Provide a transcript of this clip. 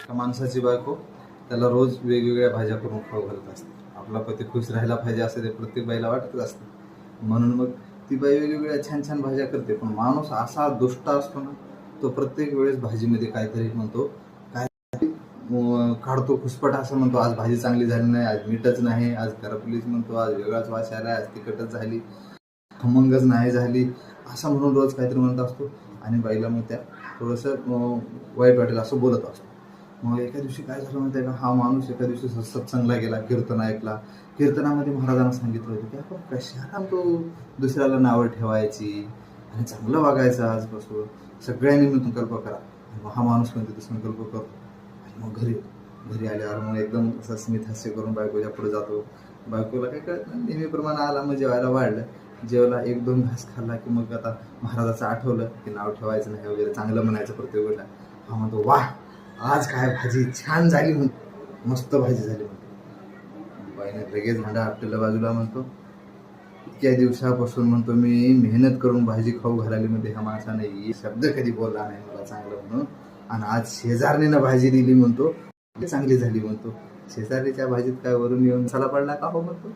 एका माणसाची बायको त्याला रोज वेगवेगळ्या भाज्या करून खाऊ घालत असते. आपला पती खुश राहायला पाहिजे असं ते प्रत्येक बाईला वाटतच असतं. म्हणून मग ती बाई वेगवेगळ्या छान छान भाज्या करते. पण माणूस असा दुष्ट असतो ना, तो प्रत्येक वेळेस भाजीमध्ये काहीतरी म्हणतो, काय काढतो खुसपट असं म्हणतो, आज भाजी चांगली झाली नाही, आज मीठच नाही, आज करपलीच म्हणतो, आज वेगळाच वास आला, आज तिखटच झाली, खमंगच नाही झाली, असं म्हणून रोज काहीतरी म्हणत असतो. आणि बाईला मग त्या थोडंसं वाईट वाटेल असं बोलत असतो. मग एका दिवशी काय झालं माहिती आहे का, हा माणूस एका दिवशी सत्संगला गेला, कीर्तन ऐकला. कीर्तनामध्ये महाराजांना सांगितलं होतं की आपण कशाला तो दुसऱ्याला नावं ठेवायची आणि चांगलं वागायचं. आजपासून सगळ्यांनी मिळून संकल्प करा. मग हा माणूस पण तिथे संकल्प करतो. आणि मग घरी आल्यावर मग एकदम असं स्मित हास्य करून बायकोच्या पुढे जातो. बायकोला काय कळत नाही, नेहमीप्रमाणे आला, मग जेवायला वाढलं. जेवला, 1-2 घास खाल्ला की मग आता महाराजाचं आठवलं की नाव ठेवायचं नाही वगैरे, चांगलं म्हणायचं प्रत्येक गोष्टीला. हा म्हणतो, वाह आज काय भाजी छान झाली, म्हणतो मस्त भाजी झाली म्हणतो. बाईने लगेच भांडा आपल्याला बाजूला, म्हणतो इतक्या दिवसापासून म्हणतो मी मेहनत करून भाजी खाऊ घालायली, मध्ये ह्या माणसाने शब्द कधी बोलला नाही मला चांगलं म्हणून, आणि आज शेजारणीनं भाजी दिली म्हणतो चांगली झाली म्हणतो. शेजारीच्या भाजीत काय वरून येऊन मसाला पडला का हो म्हणतो.